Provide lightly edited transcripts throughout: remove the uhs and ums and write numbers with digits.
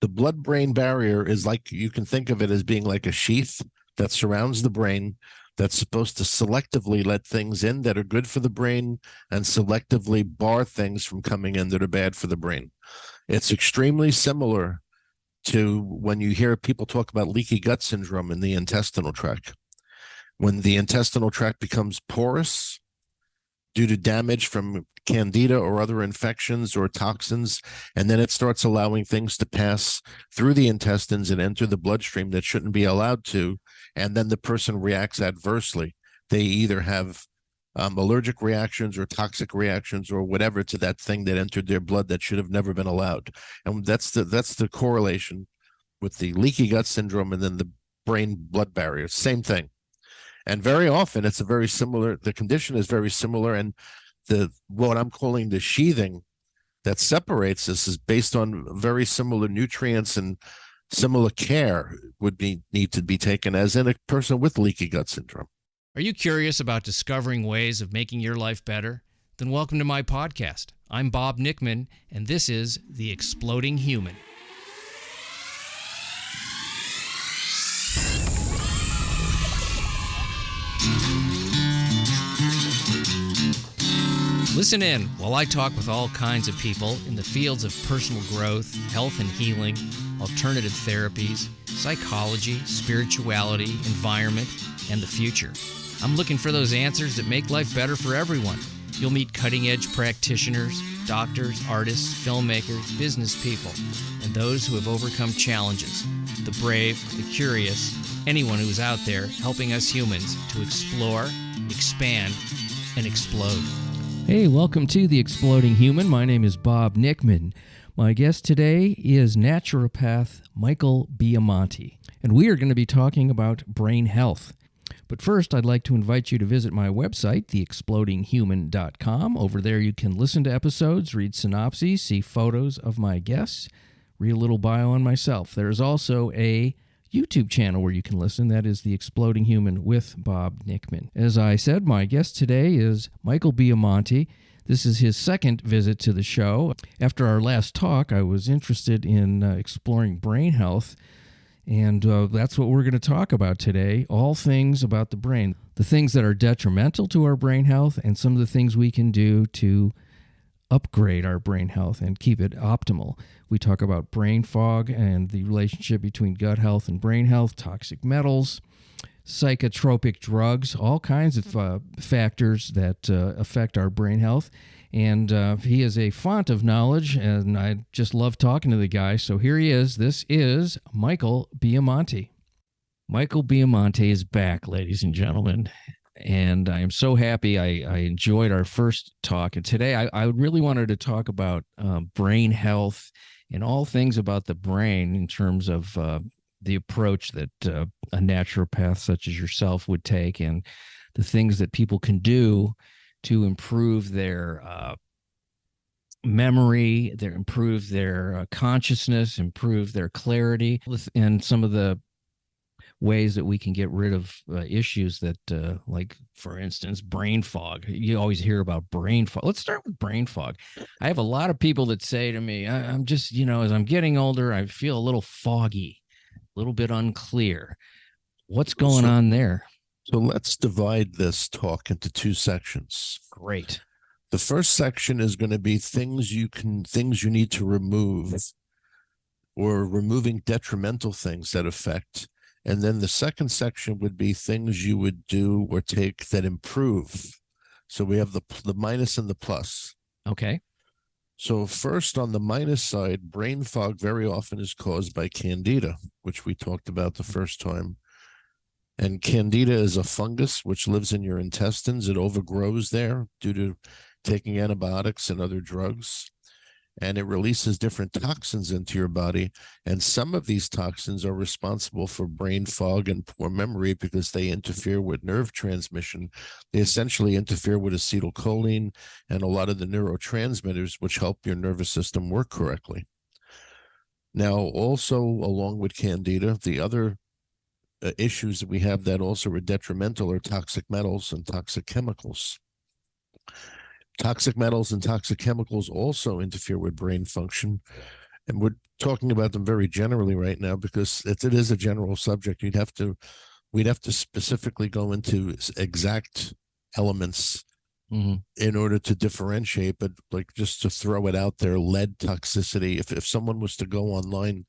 The blood-brain barrier is like, you can think of it as being like a sheath that surrounds the brain that's supposed to selectively let things in that are good for the brain and selectively bar things from coming in that are bad for the brain. It's extremely similar to when you hear people talk about leaky gut syndrome in the intestinal tract. When the intestinal tract becomes porous due to damage from candida or other infections or toxins, and then it starts allowing things to pass through the intestines and enter the bloodstream that shouldn't be allowed to, and then the person reacts adversely. They either have allergic reactions or toxic reactions or whatever to that thing that entered their blood that should have never been allowed. And that's the correlation with the leaky gut syndrome and then the brain blood barrier. Same thing. And very often it's a very similar, the condition is very similar, and the what I'm calling the sheathing that separates this is based on very similar nutrients, and similar care would need to be taken as in a person with leaky gut syndrome. Are you curious about discovering ways of making your life better? Then welcome to my podcast. I'm Bob Nickman, and this is The Exploding Human. Listen in while I talk with all kinds of people in the fields of personal growth, health and healing, alternative therapies, psychology, spirituality, environment, and the future. I'm looking for those answers that make life better for everyone. You'll meet cutting-edge practitioners, doctors, artists, filmmakers, business people, and those who have overcome challenges. The brave, the curious, anyone who's out there helping us humans to explore, expand, and explode. Hey, welcome to The Exploding Human. My name is Bob Nickman. My guest today is naturopath Michael Biamonte, and we are going to be talking about brain health. But first, I'd like to invite you to visit my website, theexplodinghuman.com. Over there, you can listen to episodes, read synopses, see photos of my guests, read a little bio on myself. There's also a YouTube channel where you can listen. That is The Exploding Human with Bob Nickman. As I said, my guest today is Michael Biamonte. This is his second visit to the show. After our last talk, I was interested in exploring brain health, and that's what we're going to talk about today. All things about the brain, the things that are detrimental to our brain health, and some of the things we can do to upgrade our brain health and keep it optimal. We talk about brain fog and the relationship between gut health and brain health, toxic metals, pschotropic drugs, all kinds of factors that affect our brain health. And he is a font of knowledge, and I just love talking to the guy. So here he is. This is Michael Biamonte. Michael Biamonte is back, ladies and gentlemen. And I am so happy. I enjoyed our first talk. And today I really wanted to talk about brain health and all things about the brain in terms of the approach that a naturopath such as yourself would take, and the things that people can do to improve their memory, improve their consciousness, improve their clarity, and some of the ways that we can get rid of issues that, like, for instance, brain fog. You always hear about brain fog. Let's start with brain fog. I have a lot of people that say to me, I'm just, as I'm getting older, I feel a little foggy, a little bit unclear. What's going on there? So let's divide this talk into two sections. Great. The first section is going to be things you need to remove, or removing detrimental things that affect. And then the second section would be things you would do or take that improve. So we have the minus and the plus. Okay. So first, on the minus side, brain fog very often is caused by candida, which we talked about the first time. And candida is a fungus which lives in your intestines. It overgrows there due to taking antibiotics and other drugs. And it releases different toxins into your body. And some of these toxins are responsible for brain fog and poor memory because they interfere with nerve transmission. They essentially interfere with acetylcholine and a lot of the neurotransmitters which help your nervous system work correctly. Now, also, along with candida, the other issues that we have that also are detrimental are toxic metals and toxic chemicals. Toxic metals and toxic chemicals also interfere with brain function and would talking about them very generally right now because it is a general subject. We'd have to specifically go into exact elements in order to differentiate. But like just to throw it out there, lead toxicity. If someone was to go online,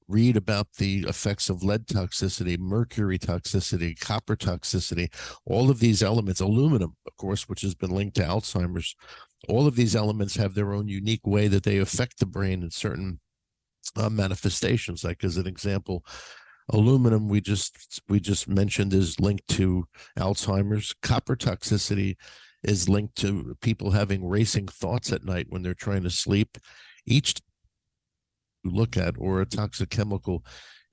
read about the effects of lead toxicity, mercury toxicity, copper toxicity, all of these elements, aluminum, of course, which has been linked to Alzheimer's. All of these elements have their own unique way that they affect the brain in certain manifestations. Like as an example, aluminum we just mentioned is linked to Alzheimer's. Copper toxicity is linked to people having racing thoughts at night when they're trying to sleep. Each you look at or a toxic chemical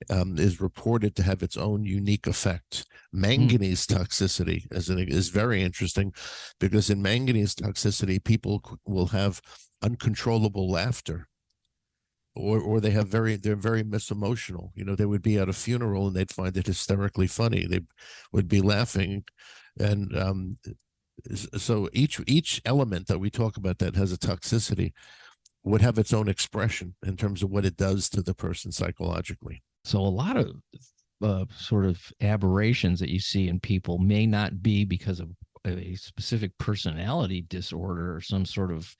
is reported to have its own unique effect. Manganese toxicity is very interesting because in manganese toxicity, people will have uncontrollable laughter. Or they're very misemotional. You know, they would be at a funeral and they'd find it hysterically funny. They would be laughing, and so each element that we talk about that has a toxicity would have its own expression in terms of what it does to the person psychologically. So a lot of sort of aberrations that you see in people may not be because of a specific personality disorder or some sort of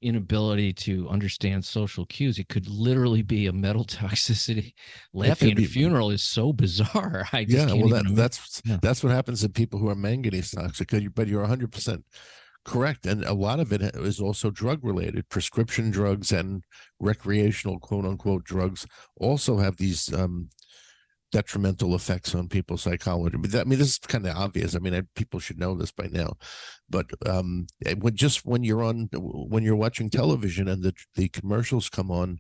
inability to understand social cues. It could literally be a metal toxicity. Laughing at a funeral is so bizarre. I just can't even that's what happens to people who are manganese toxic. But you're 100% correct, and a lot of it is also drug related. Prescription drugs and recreational quote unquote drugs also have these detrimental effects on people's psychology. I mean, this is kind of obvious. I mean, people should know this by now. But when you're watching television and the commercials come on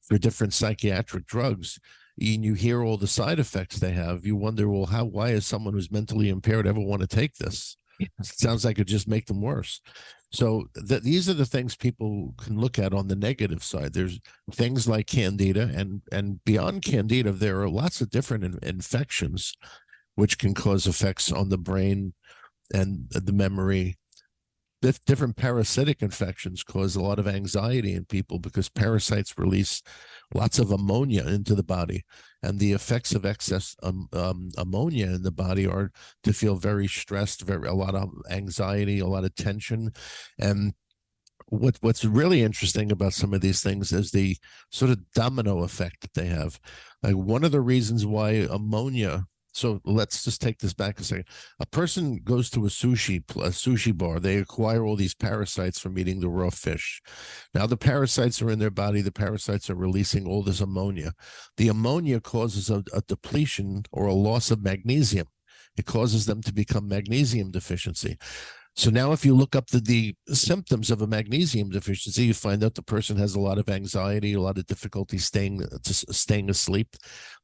for different psychiatric drugs, and you hear all the side effects they have, you wonder, well, why is someone who's mentally impaired ever want to take this? It sounds like it just make them worse. So these are the things people can look at on the negative side. There's things like candida, and beyond candida, there are lots of different infections which can cause effects on the brain and the memory. Different parasitic infections cause a lot of anxiety in people because parasites release lots of ammonia into the body, and the effects of excess ammonia in the body are to feel very stressed, a lot of anxiety, a lot of tension. And what's really interesting about some of these things is the sort of domino effect that they have. Like one of the reasons why ammonia. So let's just take this back a second. A person goes to a sushi bar. They acquire all these parasites from eating the raw fish. Now the parasites are in their body. The parasites are releasing all this ammonia. The ammonia causes a depletion or a loss of magnesium. It causes them to become magnesium deficiency. So now if you look up the symptoms of a magnesium deficiency, you find out the person has a lot of anxiety, a lot of difficulty staying asleep.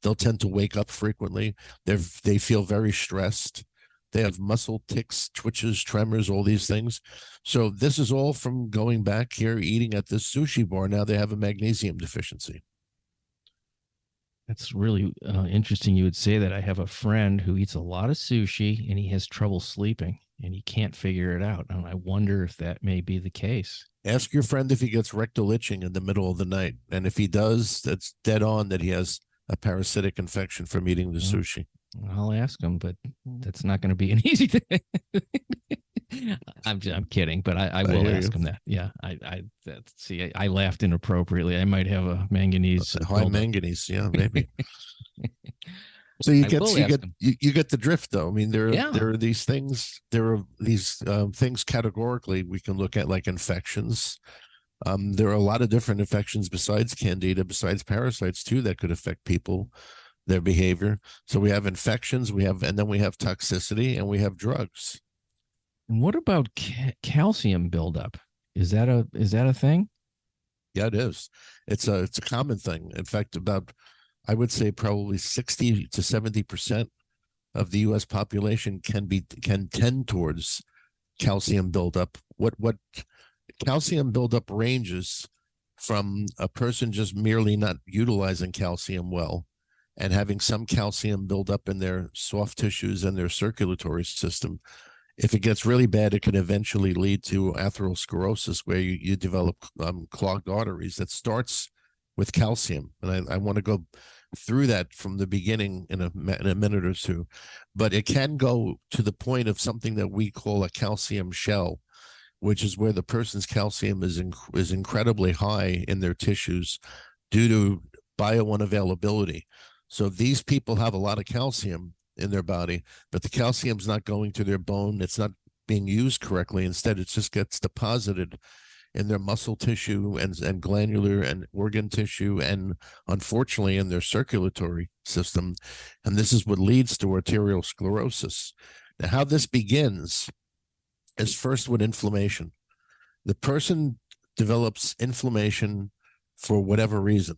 They'll tend to wake up frequently. They feel very stressed. They have muscle tics, twitches, tremors, all these things. So this is all from going back here, eating at this sushi bar. Now they have a magnesium deficiency. That's really interesting you would say that. I have a friend who eats a lot of sushi and he has trouble sleeping and he can't figure it out. And I wonder if that may be the case. Ask your friend if he gets rectal itching in the middle of the night. And if he does, that's dead on that he has a parasitic infection from eating the sushi. I'll ask him, but that's not going to be an easy thing. I'm kidding, but I will ask him that. Yeah, I laughed inappropriately. I might have a manganese. High manganese, yeah, maybe. So you get the drift, though. I mean, there are these things. There are these things categorically we can look at, like infections. There are a lot of different infections besides candida, besides parasites too, that could affect people, their behavior. So we have infections, and then we have toxicity, and we have drugs. And what about calcium buildup? Is that a thing? Yeah, it is. It's a common thing. In fact, I would say probably 60 to 70% of the U.S. population can tend towards calcium buildup. What calcium buildup ranges from a person just merely not utilizing calcium well and having some calcium build up in their soft tissues and their circulatory system. If it gets really bad, it can eventually lead to atherosclerosis, where you develop clogged arteries. That starts with calcium. And I want to go through that from the beginning in a minute or two. But it can go to the point of something that we call a calcium shell, which is where the person's calcium is incredibly high in their tissues due to biounavailability. So these people have a lot of calcium in their body, but the calcium's not going to their bone. It's not being used correctly. Instead, it just gets deposited in their muscle tissue and glandular and organ tissue, and unfortunately in their circulatory system. And this is what leads to arterial sclerosis. Now, how this begins is first with inflammation. The person develops inflammation for whatever reason.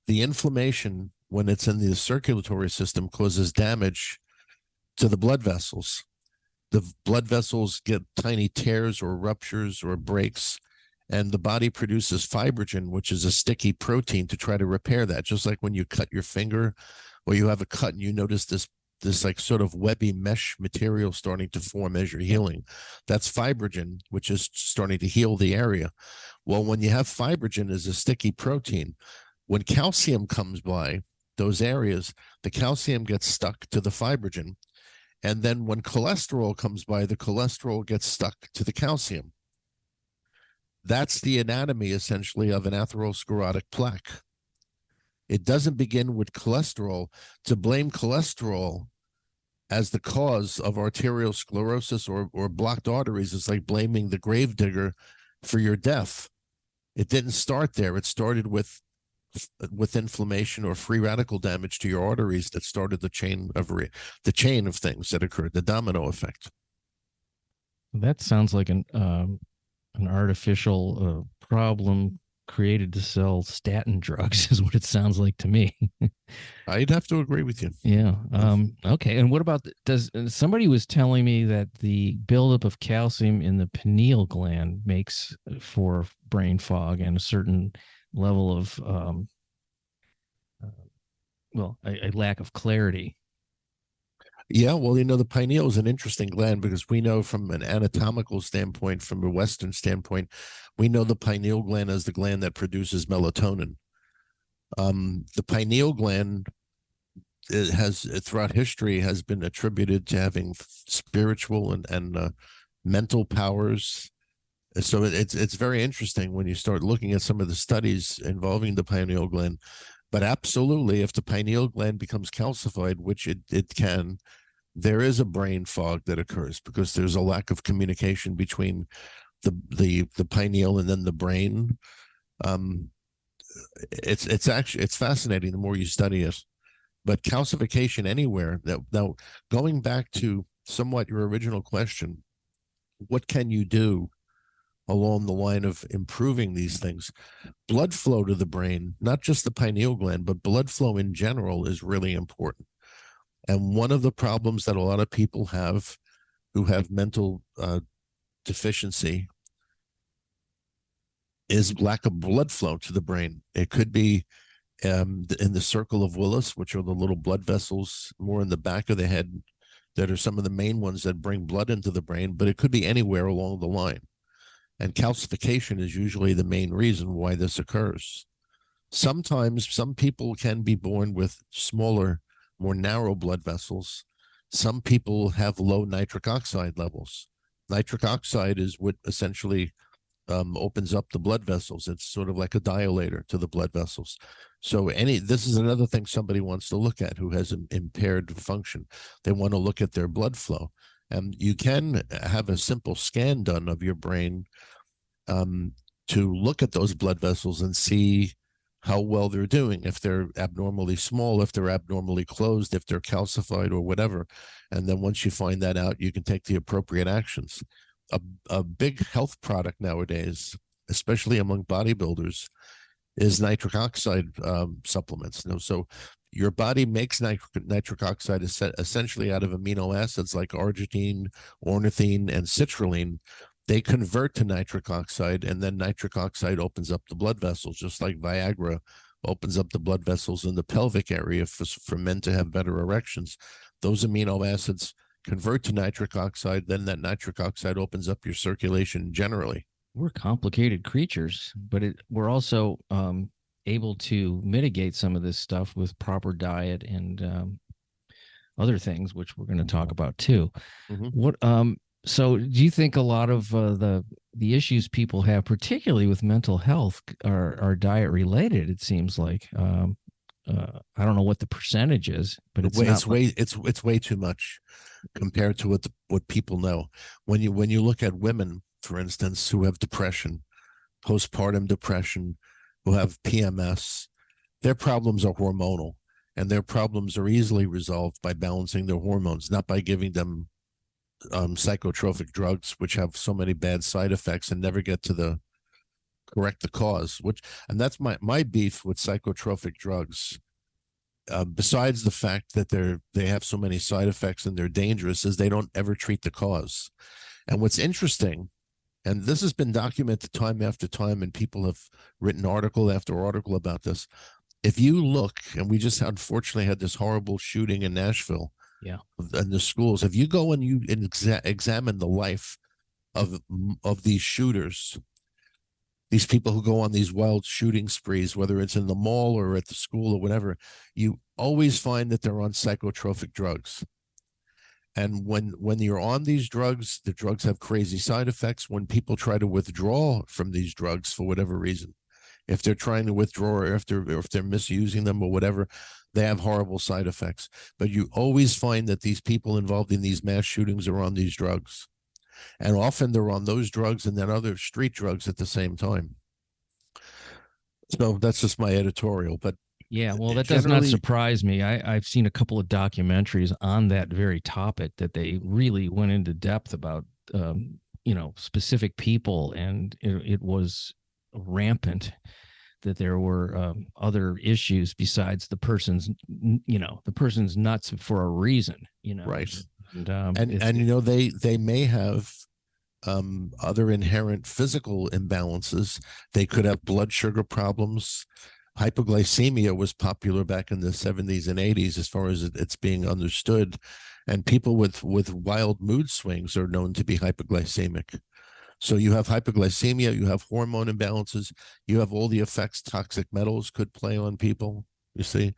The inflammation, when it's in the circulatory system, causes damage to the blood vessels. The blood vessels get tiny tears or ruptures or breaks, and the body produces fibrogen, which is a sticky protein, to try to repair that. Just like when you cut your finger or you have a cut and you notice this like sort of webby mesh material starting to form as you're healing. That's fibrogen, which is starting to heal the area. Well, when you have fibrogen as a sticky protein, when calcium comes by those areas, the calcium gets stuck to the fibrogen. And then when cholesterol comes by, the cholesterol gets stuck to the calcium. That's the anatomy, essentially, of an atherosclerotic plaque. It doesn't begin with cholesterol. To blame cholesterol as the cause of arterial sclerosis or blocked arteries is like blaming the gravedigger for your death. It didn't start there. It started with inflammation or free radical damage to your arteries that started the chain of things that occurred, the domino effect. That sounds like an artificial problem created to sell statin drugs is what it sounds like to me. I'd have to agree with you. Yeah. Okay. And what about, somebody was telling me that the buildup of calcium in the pineal gland makes for brain fog and a certain level of, a lack of clarity. Yeah, well, the pineal is an interesting gland because we know from an anatomical standpoint, from a Western standpoint, we know the pineal gland as the gland that produces melatonin. The pineal gland throughout history has been attributed to having spiritual and mental powers. So it's very interesting when you start looking at some of the studies involving the pineal gland. But absolutely, if the pineal gland becomes calcified, which it can, there is a brain fog that occurs because there's a lack of communication between the pineal and then the brain. It's fascinating the more you study it. But calcification anywhere. Now, going back to somewhat your original question, what can you do along the line of improving these things? Blood flow to the brain, not just the pineal gland, but blood flow in general is really important. And one of the problems that a lot of people have who have mental deficiency is lack of blood flow to the brain. It could be in the circle of Willis, which are the little blood vessels more in the back of the head that are some of the main ones that bring blood into the brain, but it could be anywhere along the line. And calcification is usually the main reason why this occurs. Sometimes some people can be born with smaller, more narrow blood vessels. Some people have low nitric oxide levels. Nitric oxide is what essentially opens up the blood vessels. It's sort of like a dilator to the blood vessels. So this is another thing somebody wants to look at who has an impaired function. They want to look at their blood flow. And you can have a simple scan done of your brain to look at those blood vessels and see how well they're doing, if they're abnormally small, if they're abnormally closed, if they're calcified or whatever. And then once you find that out, you can take the appropriate actions. A big health product nowadays, especially among bodybuilders, is nitric oxide supplements. So your body makes nitric oxide essentially out of amino acids like arginine, ornithine, and citrulline. They convert to nitric oxide, and then nitric oxide opens up the blood vessels, just like Viagra opens up the blood vessels in the pelvic area for men to have better erections. Those amino acids convert to nitric oxide, then that nitric oxide opens up your circulation generally. We're complicated creatures, but we're also able to mitigate some of this stuff with proper diet and other things, which we're going to talk about too. What so do you think a lot of the issues people have, particularly with mental health, are diet related? It seems like I don't know what the percentage is, but it's way too much compared to what people know. When you look at women, for instance, who have depression, postpartum depression, who have PMS, their problems are hormonal, and their problems are easily resolved by balancing their hormones, not by giving them psychotropic drugs, which have so many bad side effects and never get to correct the cause. And that's my beef with psychotropic drugs. Besides the fact that they have so many side effects and they're dangerous, is they don't ever treat the cause. And what's interesting, and this has been documented time after time, and people have written article after article about this. If you look, and we just unfortunately had this horrible shooting in Nashville, in the schools. If you go and you examine the life of these shooters, these people who go on these wild shooting sprees, whether it's in the mall or at the school or whatever, you always find that they're on psychotropic drugs. And when you're on these drugs, the drugs have crazy side effects. When people try to withdraw from these drugs for whatever reason, if they're trying to withdraw or if they're misusing them or whatever, they have horrible side effects. But you always find that these people involved in these mass shootings are on these drugs. And often they're on those drugs and then other street drugs at the same time. So that's just my editorial. But yeah, well, that does not surprise me. I've seen a couple of documentaries on that very topic that they really went into depth about, specific people, and it was rampant that there were other issues besides the person's nuts for a reason, right. And they may have other inherent physical imbalances. They could have blood sugar problems. Hypoglycemia was popular back in the 70s and 80s as far as it's being understood, and people with wild mood swings are known to be hypoglycemic. So you have hypoglycemia, you have hormone imbalances, you have all the effects toxic metals could play on people, you see.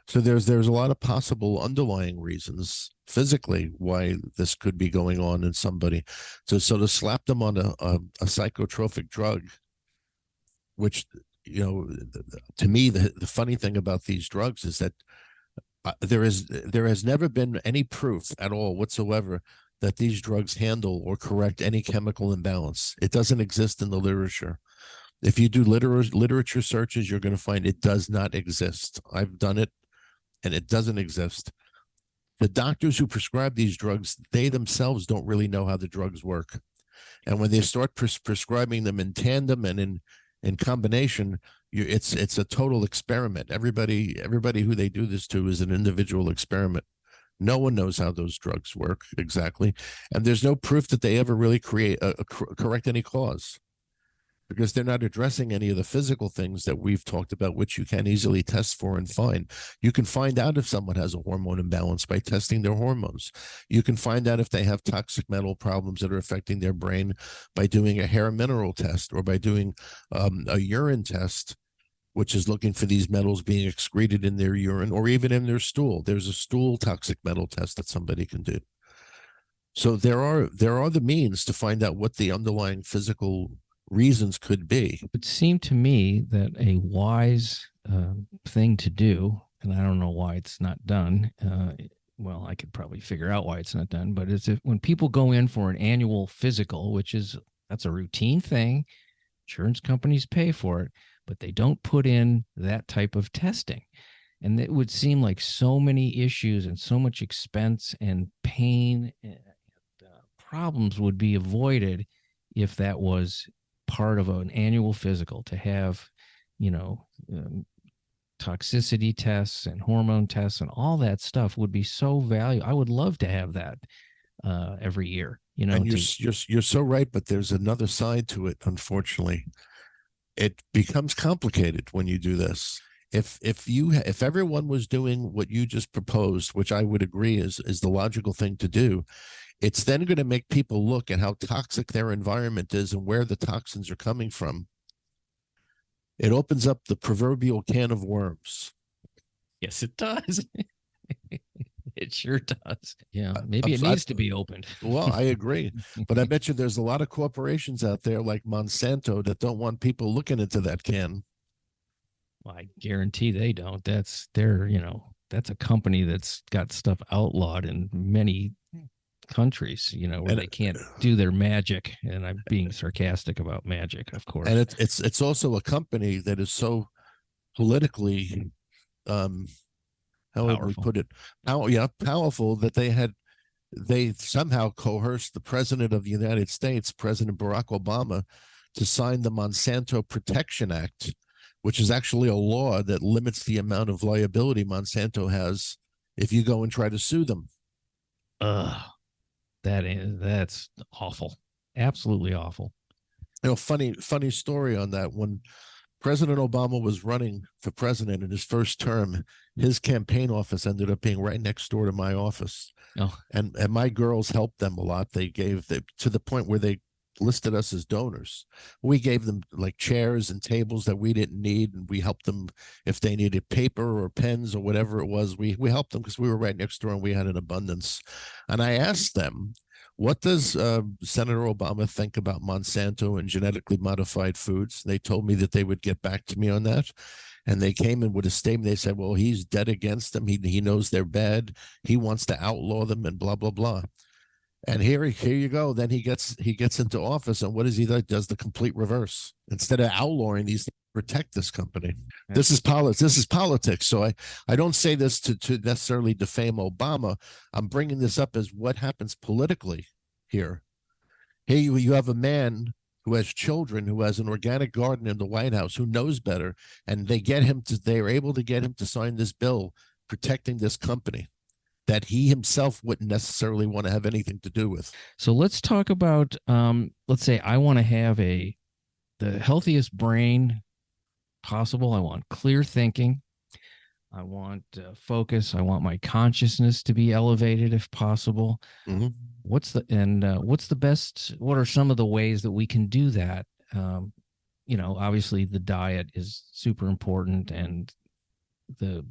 So there's a lot of possible underlying reasons physically why this could be going on in somebody. So to slap them on a psychotropic drug, which, to me, the funny thing about these drugs is that there has never been any proof at all whatsoever that these drugs handle or correct any chemical imbalance. It doesn't exist in the literature. If you do literature searches, you're going to find it does not exist. I've done it, and it doesn't exist. The doctors who prescribe these drugs, they themselves don't really know how the drugs work. And when they start prescribing them in tandem and in combination, it's a total experiment. Everybody who they do this to is an individual experiment. No one knows how those drugs work exactly, and there's no proof that they ever really correct any cause, because they're not addressing any of the physical things that we've talked about, which you can easily test for and find. You can find out if someone has a hormone imbalance by testing their hormones. You can find out if they have toxic metal problems that are affecting their brain by doing a hair mineral test or by doing a urine test, which is looking for these metals being excreted in their urine or even in their stool. There's a stool toxic metal test that somebody can do. So there are the means to find out what the underlying physical reasons could be. It seemed to me that a wise thing to do, and I don't know why it's not done. Well, I could probably figure out why it's not done, but it's when people go in for an annual physical, that's a routine thing. Insurance companies pay for it, but they don't put in that type of testing. And it would seem like so many issues and so much expense and pain and problems would be avoided if that was part of an annual physical, to have, toxicity tests and hormone tests and all that stuff would be so valuable. I would love to have that every year. And you're so right, but there's another side to it, unfortunately. It becomes complicated when you do this. If everyone was doing what you just proposed, which I would agree is the logical thing to do, it's then going to make people look at how toxic their environment is and where the toxins are coming from. It opens up the proverbial can of worms. Yes, it does. It sure does. Yeah, maybe it I, needs to be opened. well, I agree, but I bet you there's a lot of corporations out there like Monsanto that don't want people looking into that can. Well, I guarantee they don't. That's a company that's got stuff outlawed in many countries, where And they can't do their magic. And I'm being sarcastic about magic, of course. and it's also a company that is so politically, how would we Powerful. put it? Powerful that they somehow coerced the president of the United States, President Barack Obama, to sign the Monsanto Protection Act, which is actually a law that limits the amount of liability Monsanto has if you go and try to sue them. That's awful. Absolutely awful. Funny story on that. When President Obama was running for president in his first term, his campaign office ended up being right next door to my office. Oh, And my girls helped them a lot. They to the point where they listed us as donors. We gave them like chairs and tables that we didn't need, and we helped them if they needed paper or pens or whatever it was. We helped them because we were right next door and we had an abundance. And I asked them, what does Senator Obama think about Monsanto and genetically modified foods? They told me that they would get back to me on that. And they came in with a statement. They said, well, he's dead against them. He knows they're bad. He wants to outlaw them and blah, blah, blah. And here you go. Then he gets into office, and what does he do? Does the complete reverse. Instead of outlawing these to protect this company. This is politics. So I don't say this to necessarily defame Obama. I'm bringing this up as what happens politically here. Here you have a man who has children, who has an organic garden in the White House, who knows better, and they're able to get him to sign this bill protecting this company that he himself wouldn't necessarily want to have anything to do with. So let's talk about, let's say I want to have the healthiest brain possible. I want clear thinking. I want focus. I want my consciousness to be elevated if possible. Mm-hmm. What are some of the ways that we can do that? Obviously the diet is super important, and the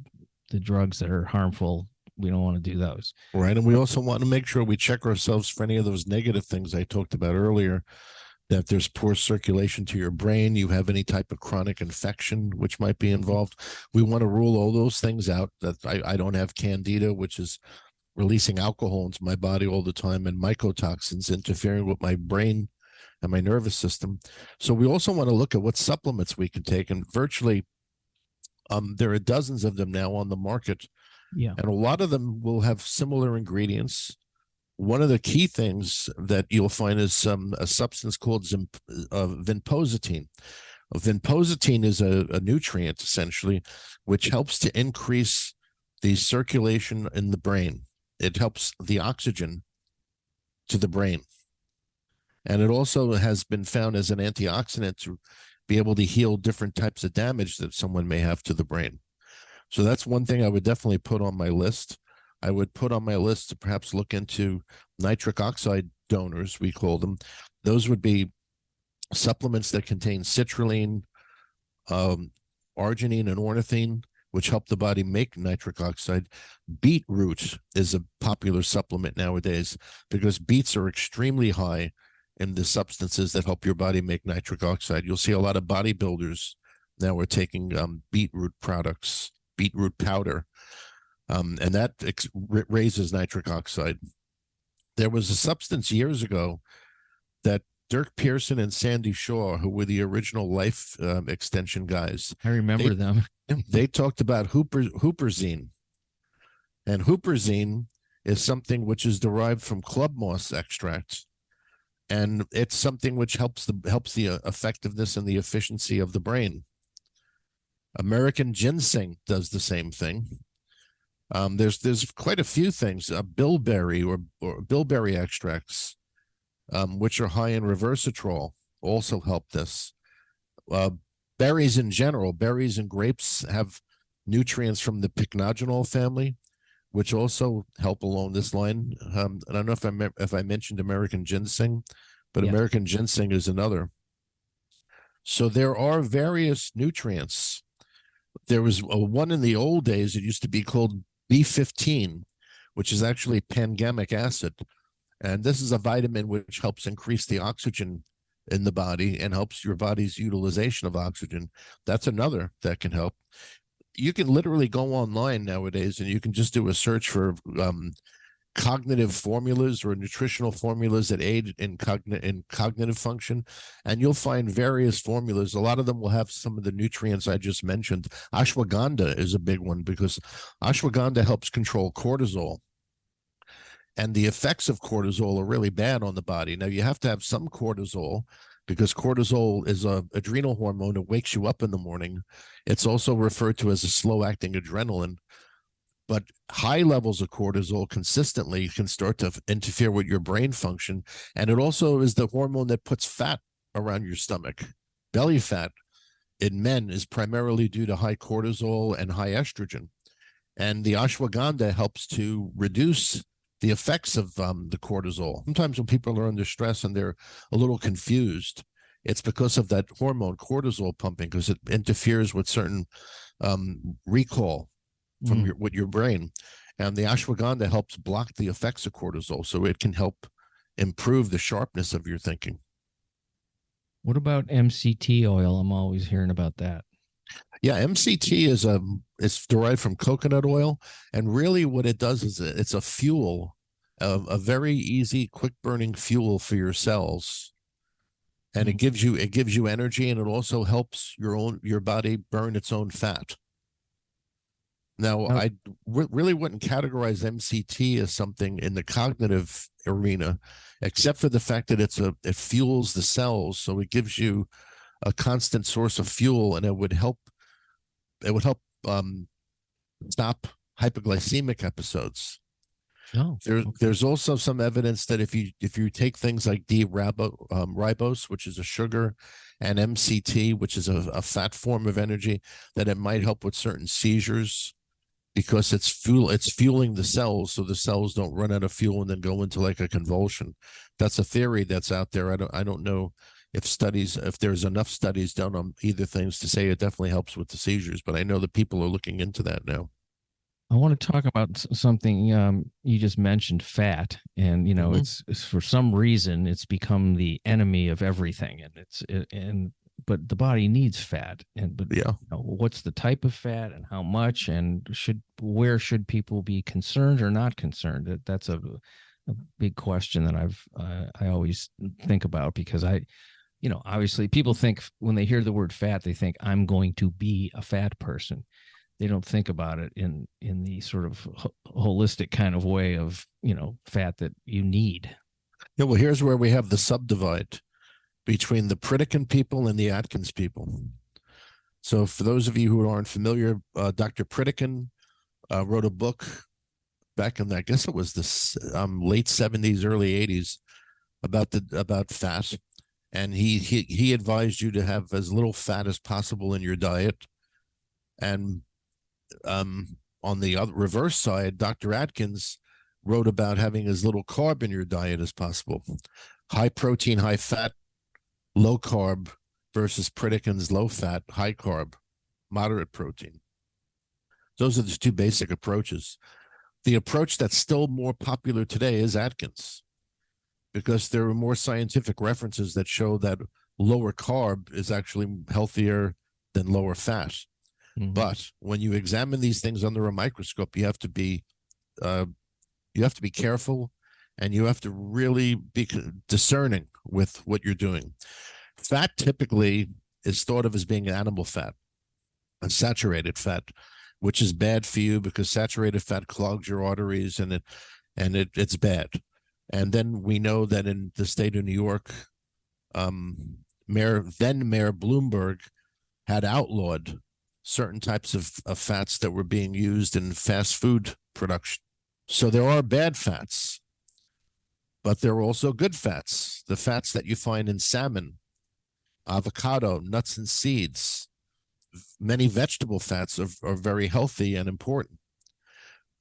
drugs that are harmful, we don't want to do those. Right. And we also want to make sure we check ourselves for any of those negative things I talked about earlier, that there's poor circulation to your brain, you have any type of chronic infection which might be involved. We want to rule all those things out, that I don't have candida, which is releasing alcohol into my body all the time, and mycotoxins interfering with my brain and my nervous system. So we also want to look at what supplements we can take, and virtually there are dozens of them now on the market. Yeah. And a lot of them will have similar ingredients. One of the key things that you'll find is a substance called vinpocetine. Vinpocetine is a nutrient, essentially, which helps to increase the circulation in the brain. It helps the oxygen to the brain. And it also has been found as an antioxidant to be able to heal different types of damage that someone may have to the brain. So that's one thing I would definitely put on my list. I would put on my list to perhaps look into nitric oxide donors, we call them. Those would be supplements that contain citrulline, arginine, and ornithine, which help the body make nitric oxide. Beetroot is a popular supplement nowadays because beets are extremely high in the substances that help your body make nitric oxide. You'll see a lot of bodybuilders now are taking beetroot products, beetroot powder, and that raises nitric oxide. There was a substance years ago that Dirk Pearson and Sandy Shaw, who were the original life extension guys, I remember them. They talked about huperzine. And huperzine is something which is derived from club moss extracts. And it's something which helps the effectiveness and the efficiency of the brain. American ginseng does the same thing. There's quite a few things. Bilberry or bilberry extracts, which are high in resveratrol, also help this. Berries in general, berries and grapes have nutrients from the pycnogenol family, which also help along this line. I don't know if I mentioned American ginseng, but yeah. American ginseng is another. So there are various nutrients. There was one in the old days, it used to be called B15, which is actually pangamic acid. And this is a vitamin which helps increase the oxygen in the body and helps your body's utilization of oxygen. That's another that can help. You can literally go online nowadays and you can just do a search for cognitive formulas or nutritional formulas that aid in cognitive function, and you'll find various formulas. A lot of them will have some of the nutrients I just mentioned. Ashwagandha is a big one because ashwagandha helps control cortisol, and the effects of cortisol are really bad on the body. Now, you have to have some cortisol because cortisol is a adrenal hormone that wakes you up in the morning. It's also referred to as a slow-acting adrenaline. But high levels of cortisol consistently can start to interfere with your brain function. And it also is the hormone that puts fat around your stomach. Belly fat in men is primarily due to high cortisol and high estrogen. And the ashwagandha helps to reduce the effects of the cortisol. Sometimes when people are under stress and they're a little confused, it's because of that hormone cortisol pumping, because it interferes with certain recall from with your brain. And the ashwagandha helps block the effects of cortisol, so it can help improve the sharpness of your thinking. What about MCT oil? I'm always hearing about that. Yeah, MCT is derived from coconut oil, and really what it does is it's a fuel, a very easy, quick burning fuel for your cells, and it gives you energy, and it also helps your body burn its own fat. Now, I really wouldn't categorize MCT as something in the cognitive arena, except for the fact that it fuels the cells, so it gives you a constant source of fuel, and it would help stop hypoglycemic episodes. Oh, there's also some evidence that if you take things like ribose, which is a sugar, and MCT, which is a fat form of energy, that it might help with certain seizures, because it's fueling the cells, so the cells don't run out of fuel and then go into like a convulsion. That's a theory that's out there. I don't know if there's enough studies done on either things to say it definitely helps with the seizures, but I know that people are looking into that now. I want to talk about something you just mentioned, fat, and it's for some reason it's become the enemy of everything, and but the body needs fat, what's the type of fat and how much, and where should people be concerned or not concerned? That's a big question that I always think about, because obviously people think when they hear the word fat, they think I'm going to be a fat person. They don't think about it in the sort of holistic kind of way of, fat that you need. Yeah, well, here's where we have the subdivide between the Pritikin people and the Atkins people. So for those of you who aren't familiar, Dr. Pritikin wrote a book back in, I guess it was the late 70s, early 80s, about fat. And he advised you to have as little fat as possible in your diet. And on the other reverse side, Dr. Atkins wrote about having as little carb in your diet as possible. High protein, high fat, low carb versus Pritikin's low fat, high carb, moderate protein. Those are the two basic approaches. The approach that's still more popular today is Atkins, because there are more scientific references that show that lower carb is actually healthier than lower fat. Mm-hmm. But when you examine these things under a microscope, you have to be careful, and you have to really be discerning with what you're doing. Fat typically is thought of as being animal fat, and saturated fat, which is bad for you because saturated fat clogs your arteries, and it's bad. And then we know that in the state of New York, Mayor Bloomberg had outlawed certain types of fats that were being used in fast food production. So there are bad fats, but there are also good fats, the fats that you find in salmon, avocado, nuts and seeds. Many vegetable fats are very healthy and important.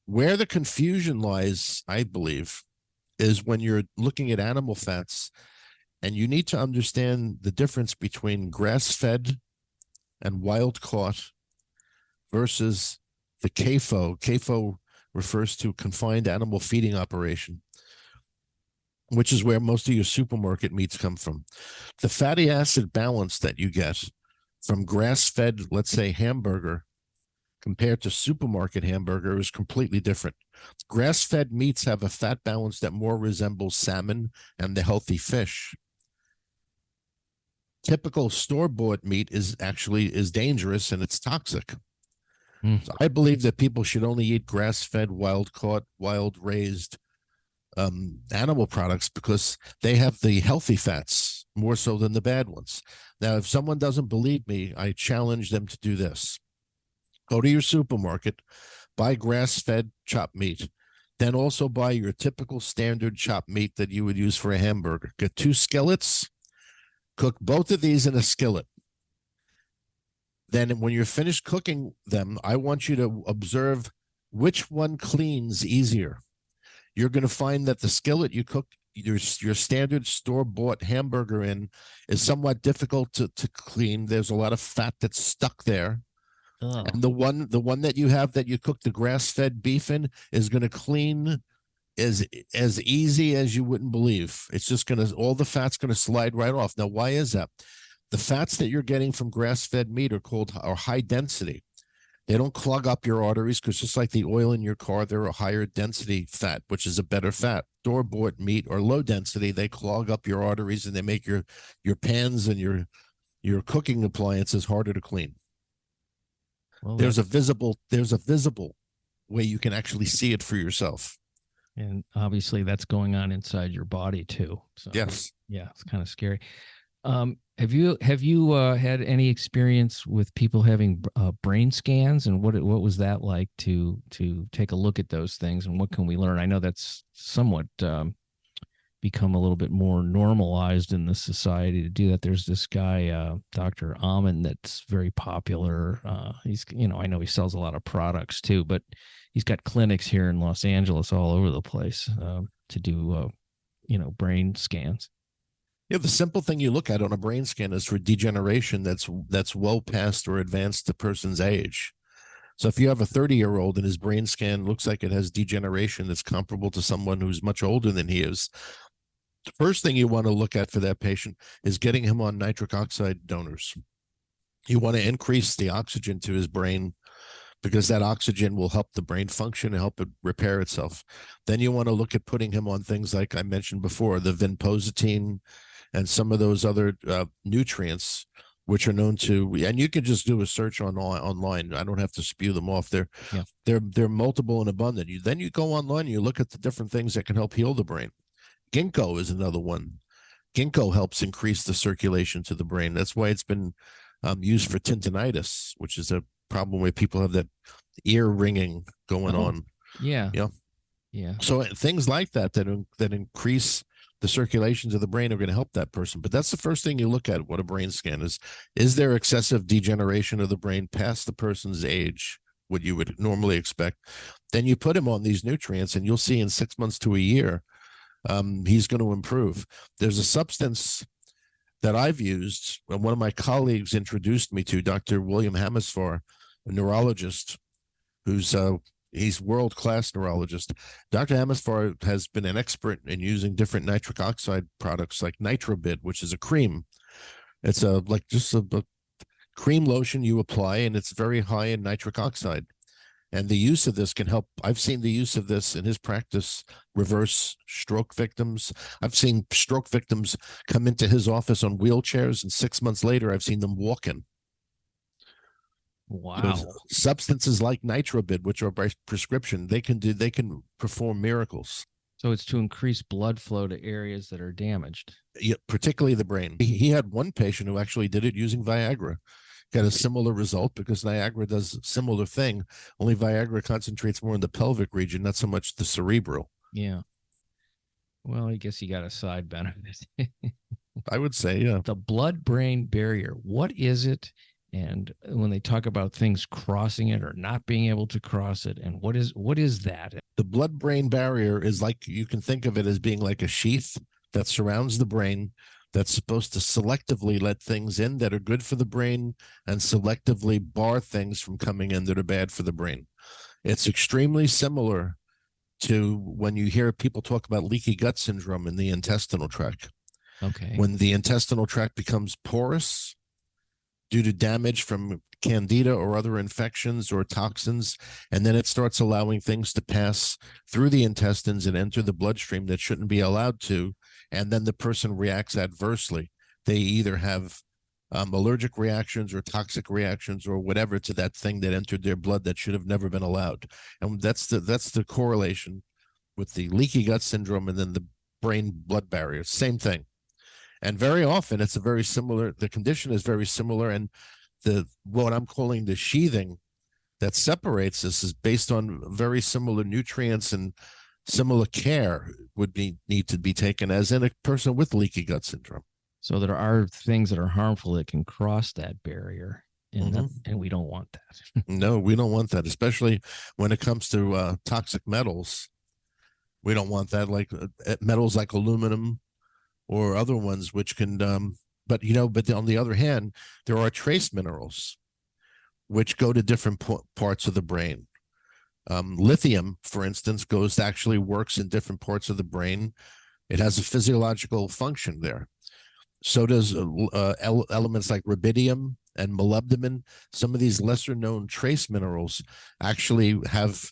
Where the confusion lies, I believe, is when you're looking at animal fats And you need to understand the difference between grass-fed and wild-caught versus the CAFO. CAFO refers to confined animal feeding operation, which is where most of your supermarket meats come from. The fatty acid balance that you get from grass-fed, let's say, hamburger compared to supermarket hamburger is completely different. Grass-fed meats have a fat balance that more resembles salmon and the healthy fish. Typical store-bought meat is dangerous and it's toxic. So I believe that people should only eat grass-fed, wild-caught, wild-raised animal products because they have the healthy fats more so than the bad ones. Now, if someone doesn't believe me, I challenge them to do this. Go to your supermarket, buy grass-fed chopped meat, then also buy your typical standard chopped meat that you would use for a hamburger. Get 2 skillets, cook both of these in a skillet. Then when you're finished cooking them, I want you to observe which one cleans easier. You're going to find that the skillet you cook your standard store-bought hamburger in is somewhat difficult to clean. There's a lot of fat that's stuck there. Oh. And the one that you have that you cook the grass-fed beef in is going to clean as easy as you wouldn't believe. It's just going to, all the fat's going to slide right off. Now, why is that? The fats that you're getting from grass-fed meat are high density. They don't clog up your arteries because just like the oil in your car, they're a higher density fat, which is a better fat. Store-bought meat or low density, they clog up your arteries and they make your pans and your cooking appliances harder to clean. Well, there's a visible way you can actually see it for yourself. And obviously that's going on inside your body too. So, yes. Yeah, it's kind of scary. Have you had any experience with people having brain scans, and what was that like to take a look at those things, and what can we learn? I know that's somewhat become a little bit more normalized in the society to do that. There's this guy, Dr. Amen, that's very popular. He's, I know he sells a lot of products too, but he's got clinics here in Los Angeles all over the place to do, brain scans. Yeah, the simple thing you look at on a brain scan is for degeneration that's well past or advanced the person's age. So if you have a 30-year-old and his brain scan looks like it has degeneration that's comparable to someone who's much older than he is, the first thing you want to look at for that patient is getting him on nitric oxide donors. You want to increase the oxygen to his brain because that oxygen will help the brain function and help it repair itself. Then you want to look at putting him on things like I mentioned before, the vinpocetine and some of those other nutrients, which are known to, and you can just do a search online. I don't have to spew them off. They're multiple and abundant. Then you go online and you look at the different things that can help heal the brain. Ginkgo is another one. Ginkgo helps increase the circulation to the brain. That's why it's been used for tinnitus, which is a problem where people have that ear ringing going on. Yeah. So things like that increase the circulation to the brain are going to help that person. But that's the first thing you look at, what a brain scan is. Is there excessive degeneration of the brain past the person's age, what you would normally expect? Then you put him on these nutrients and you'll see in 6 months to a year, he's going to improve. There's a substance that I've used, and one of my colleagues introduced me to, Dr. William Hamasfar, a neurologist who's he's world-class neurologist. Dr. Hamasfar has been an expert in using different nitric oxide products like Nitrobid, which is a cream. It's just a cream lotion you apply, and it's very high in nitric oxide. And the use of this can help. I've seen the use of this in his practice reverse stroke victims. I've seen stroke victims come into his office on wheelchairs, and 6 months later, I've seen them walking. Wow. So substances like Nitrobid, which are by prescription, they can perform miracles. So it's to increase blood flow to areas that are damaged. Yeah, particularly the brain. He had one patient who actually did it using Viagra. Got a similar result because Niagara does a similar thing, only Viagra concentrates more in the pelvic region, not so much the cerebral. Yeah. Well, I guess you got a side benefit. I would say, yeah. The blood-brain barrier, what is it? And when they talk about things crossing it or not being able to cross it, and what is that? The blood-brain barrier is like, you can think of it as being like a sheath that surrounds the brain that's supposed to selectively let things in that are good for the brain and selectively bar things from coming in that are bad for the brain. It's extremely similar to when you hear people talk about leaky gut syndrome in the intestinal tract. Okay. When the intestinal tract becomes porous due to damage from candida or other infections or toxins, and then it starts allowing things to pass through the intestines and enter the bloodstream that shouldn't be allowed to, and then the person reacts adversely. They either have allergic reactions or toxic reactions or whatever to that thing that entered their blood that should have never been allowed. And that's the correlation with the leaky gut syndrome and then the brain blood barrier. Same thing. And very often it's the condition is very similar, and what I'm calling the sheathing that separates this is based on very similar nutrients, and similar care would need to be taken as in a person with leaky gut syndrome. So there are things that are harmful that can cross that barrier, and and we don't want that. No, we don't want that, especially when it comes to toxic metals. We don't want that, like metals like aluminum or other ones, which can, but on the other hand, there are trace minerals which go to different parts of the brain. Lithium, for instance, works in different parts of the brain. It has a physiological function there. So does elements like rubidium and molybdenum. Some of these lesser known trace minerals actually have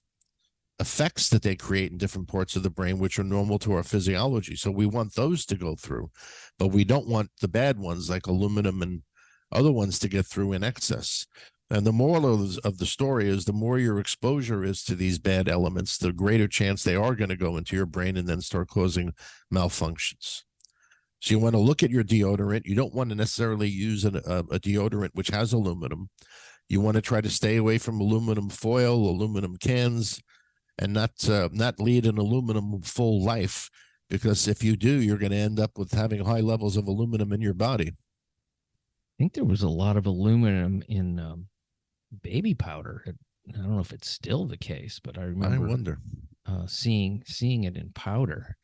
effects that they create in different parts of the brain, which are normal to our physiology. So we want those to go through, but we don't want the bad ones like aluminum and other ones to get through in excess. And the moral of the story is the more your exposure is to these bad elements, the greater chance they are going to go into your brain and then start causing malfunctions. So you want to look at your deodorant. You don't want to necessarily use a deodorant which has aluminum. You want to try to stay away from aluminum foil, aluminum cans, and not lead an aluminum full life, because if you do, you're going to end up with having high levels of aluminum in your body. I think there was a lot of aluminum in baby powder. I don't know if it's still the case, but I remember. I wonder. Seeing it in powder.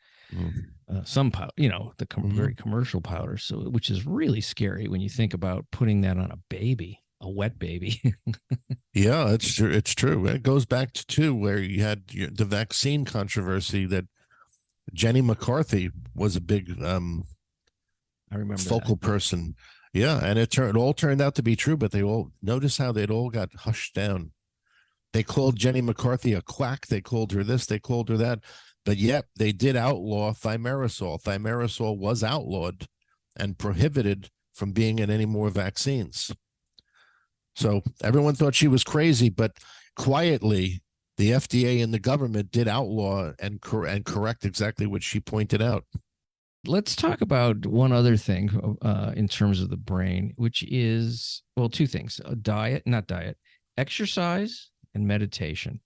Some powder, very commercial powder, so which is really scary when you think about putting that on a baby, a wet baby. Yeah, it's true. It's true. It goes back to where you had the vaccine controversy that Jenny McCarthy was a big I remember focal person. Yeah, and it all turned out to be true, but notice how they'd all got hushed down. They called Jenny McCarthy a quack. They called her this. They called her that. But yet they did outlaw thimerosal. Thimerosal was outlawed and prohibited from being in any more vaccines. So everyone thought she was crazy, but quietly, the FDA and the government did outlaw and correct exactly what she pointed out. Let's talk about one other thing in terms of the brain, which is, well, two things: exercise and meditation.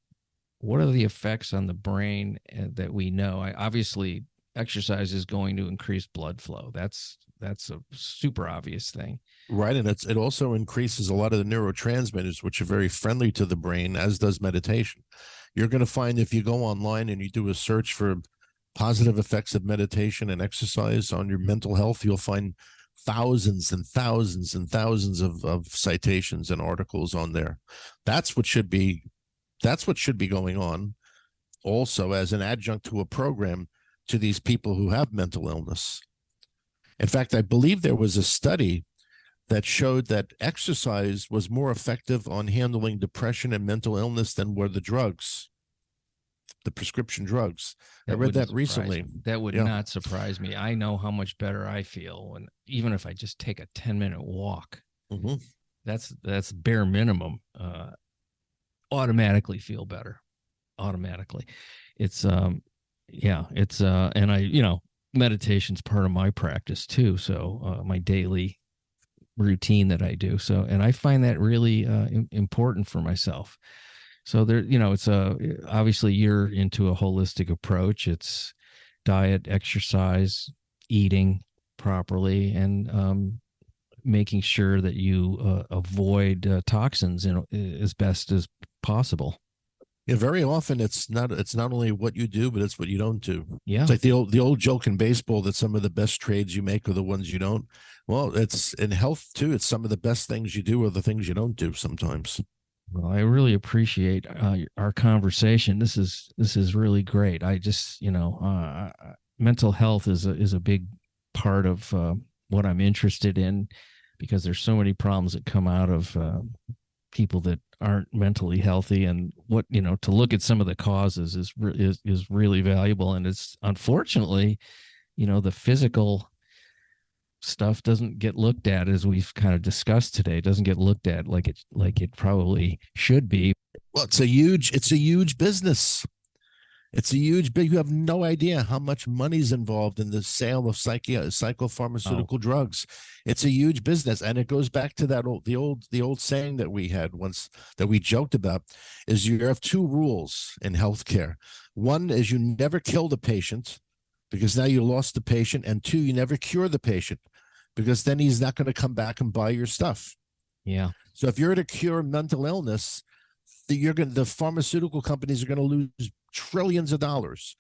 What are the effects on the brain that we know? Obviously, exercise is going to increase blood flow. That's a super obvious thing. Right, and it also increases a lot of the neurotransmitters, which are very friendly to the brain, as does meditation. You're going to find if you go online and you do a search for positive effects of meditation and exercise on your mental health, you'll find thousands and thousands and thousands of citations and articles on there. That's what should be going on also as an adjunct to a program to these people who have mental illness. In fact, I believe there was a study that showed that exercise was more effective on handling depression and mental illness than were the drugs, the prescription drugs. I read that recently. That would not surprise me. I know how much better I feel when, even if I just take a 10-minute walk. Mm-hmm. That's bare minimum. Automatically feel better. Automatically. It's and I meditation's part of my practice too. So my daily routine that I do. So, and I find that really important for myself. So there, it's obviously you're into a holistic approach. It's diet, exercise, eating properly, and making sure that you avoid toxins as best as possible. Yeah, very often it's not only what you do, but it's what you don't do. It's Yeah. like the old joke in baseball that some of the best trades you make are the ones you don't. Well, it's in health too. It's some of the best things you do are the things you don't do sometimes. Well, I really appreciate our conversation. This is really great. I just, mental health is a big part of what I'm interested in, because there's so many problems that come out of people that aren't mentally healthy, and what, to look at some of the causes is really valuable. And it's unfortunately, the physical stuff doesn't get looked at, as we've kind of discussed today. It doesn't get looked at like it probably should be. Well, it's a huge business. It's a huge big. You have no idea how much money's involved in the sale of Oh, psychopharmaceutical drugs. It's a huge business, and it goes back to the old saying that we had once that we joked about. Is you have two rules in healthcare. One is you never kill the patient because now you lost the patient, and two, you never cure the patient because then he's not going to come back and buy your stuff. yeah. So if you're to cure mental illness, the pharmaceutical companies are going to lose trillions of dollars.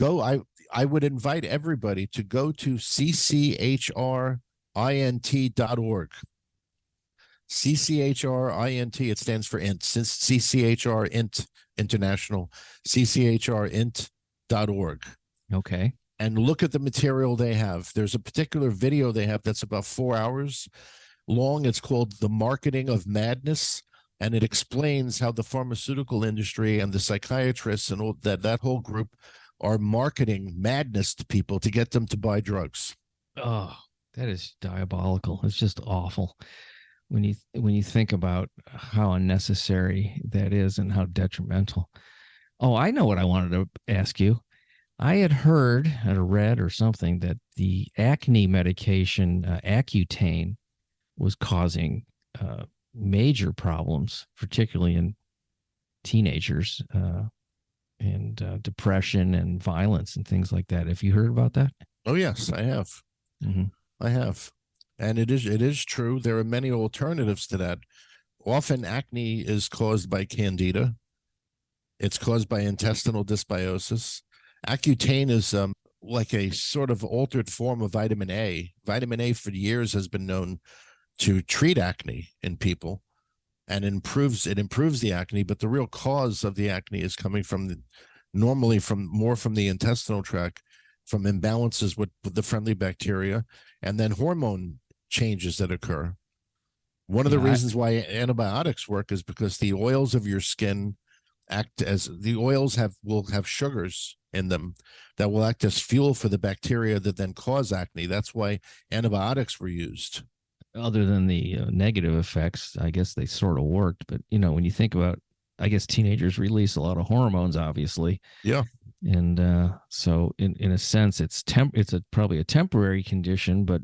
I would invite everybody to go to cchrint.org. CCHRINT, it stands for INT, since CCHR INT International, CCHRINT.org. Okay. And look at the material they have. There's a particular video they have that's about 4 hours long. It's called The Marketing of Madness, and it explains how the pharmaceutical industry and the psychiatrists and all that whole group are marketing madness to people to get them to buy drugs. Oh, that is diabolical. It's just awful when you think about how unnecessary that is and how detrimental. Oh, I know what I wanted to ask you. I had heard or read or something that the acne medication Accutane was causing major problems, particularly in teenagers, and depression and violence and things like that. Have you heard about that? Oh yes, I have. Mm-hmm. I have. And it is true. There are many alternatives to that. Often acne is caused by candida. It's caused by intestinal dysbiosis. Accutane is like a sort of altered form of vitamin A. Vitamin A for years has been known to treat acne in people, and it improves the acne, but the real cause of the acne is coming normally from the intestinal tract, from imbalances with the friendly bacteria, and then hormone changes that occur. One of the Yeah. reasons why antibiotics work is because the oils of your skin the oils will have sugars in them that will act as fuel for the bacteria that then cause acne. That's why antibiotics were used. Other than the negative effects, I guess they sort of worked. But when you think about, I guess teenagers release a lot of hormones, obviously, Yeah. and so in a sense, it's probably a temporary condition, but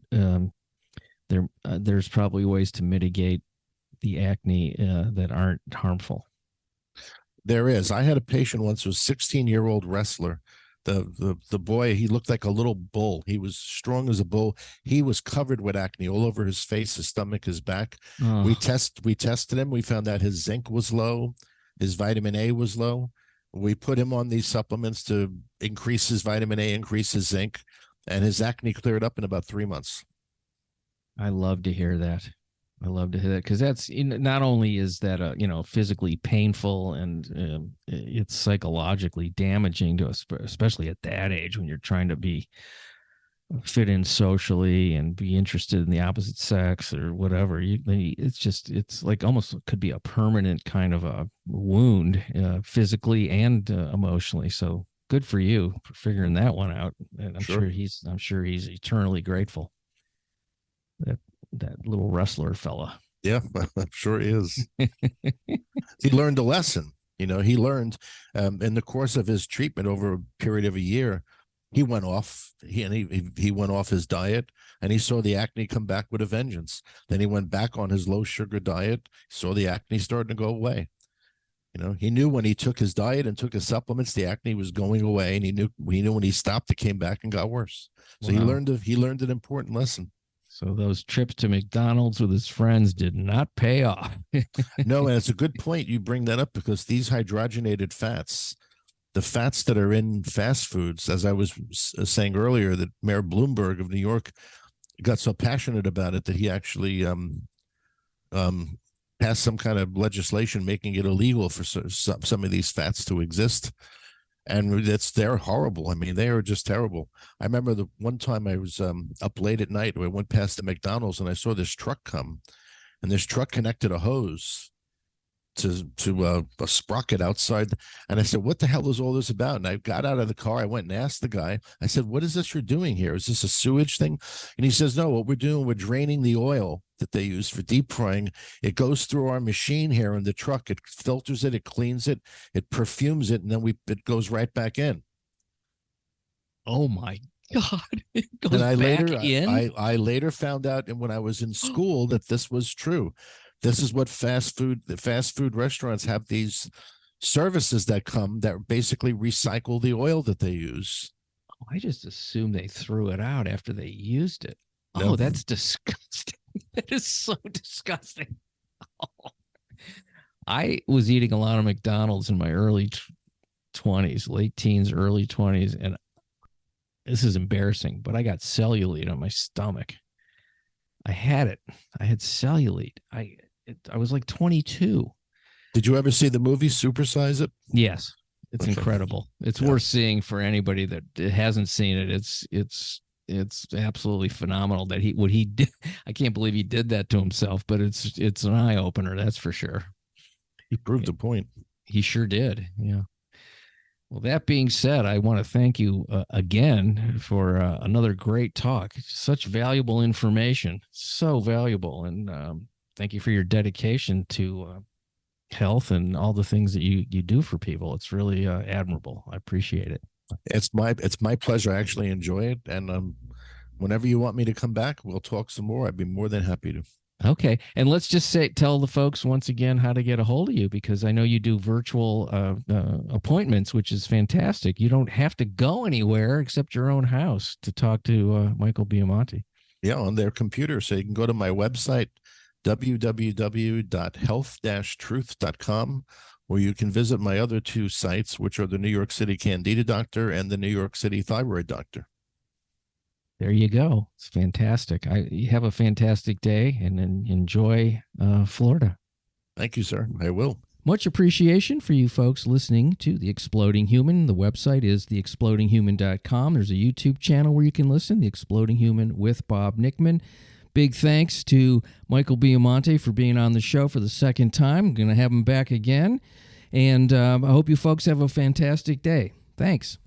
there's probably ways to mitigate the acne that aren't harmful. There is. I had a patient once who was a 16-year-old wrestler. The boy, he looked like a little bull. He was strong as a bull. He was covered with acne all over his face, his stomach, his back. We Oh, tested him. We found out his zinc was low, his vitamin A was low. We put him on these supplements to increase his vitamin A, increase his zinc, and his acne cleared up in about 3 months. I love to hear that. I love to hear that, because that's not only is that physically painful, and it's psychologically damaging to us, especially at that age when you're trying to be fit in socially and be interested in the opposite sex or whatever. It's like almost could be a permanent kind of a wound, physically and emotionally. So good for you for figuring that one out, and Sure. I'm sure he's eternally grateful. That little wrestler fella. Yeah, I'm sure he is. He learned a lesson. He learned in the course of his treatment over a period of a year. He went off. He went off his diet, and he saw the acne come back with a vengeance. Then he went back on his low sugar diet. Saw the acne starting to go away. He knew when he took his diet and took his supplements, the acne was going away, and he knew when he stopped, it came back and got worse. So Wow. he learned an important lesson. So those trips to McDonald's with his friends did not pay off. No, and it's a good point you bring that up, because these hydrogenated fats, the fats that are in fast foods, as I was saying earlier, that Mayor Bloomberg of New York got so passionate about it that he actually passed some kind of legislation making it illegal for some of these fats to exist. And they're horrible. I mean, they are just terrible. I remember the one time I was up late at night. I went past the McDonald's and I saw this truck come, and this truck connected a hose to a sprocket outside. And I said, what the hell is all this about? And I got out of the car. I went and asked the guy. I said, what is this you're doing here? Is this a sewage thing? And he says, no, what we're doing, we're draining the oil that they use for deep frying. It goes through our machine here in the truck. It filters it, it cleans it, it perfumes it, and then it goes right back in. Oh my God. It goes and I back later in? I later found out, and when I was in school, that this was true. This is what the fast food restaurants have, these services that come that basically recycle the oil that they use. Oh, I just assumed they threw it out after they used it. No. Oh, that's disgusting. That is so disgusting. Oh. I was eating a lot of McDonald's in my early 20s, late teens, early 20s, and this is embarrassing, but I got cellulite on my stomach. I had it. I had cellulite. I was like 22. Did you ever see the movie Supersize It? Yes. It's incredible. It's worth seeing for anybody that hasn't seen it. It's absolutely phenomenal that what he did. I can't believe he did that to himself, but it's an eye opener. That's for sure. He proved a point. He sure did. Yeah. Well, that being said, I want to thank you again for another great talk. Such valuable information, so valuable. And thank you for your dedication to health and all the things that you do for people. It's really admirable. I appreciate it. It's my pleasure. I actually enjoy it. And whenever you want me to come back, we'll talk some more. I'd be more than happy to. Okay. And let's just tell the folks once again how to get a hold of you, because I know you do virtual appointments, which is fantastic. You don't have to go anywhere except your own house to talk to Michael Biomonte. Yeah, on their computer. So you can go to my website, www.health-truth.com, or you can visit my other two sites, which are the New York City Candida Doctor and the New York City Thyroid Doctor. There you go. It's fantastic. You have a fantastic day, and enjoy Florida. Thank you, sir. I will. Much appreciation for you folks listening to The Exploding Human. The website is theexplodinghuman.com. There's a YouTube channel where you can listen, The Exploding Human with Bob Nickman. Big thanks to Michael Biamonte for being on the show for the second time. I'm going to have him back again. And I hope you folks have a fantastic day. Thanks.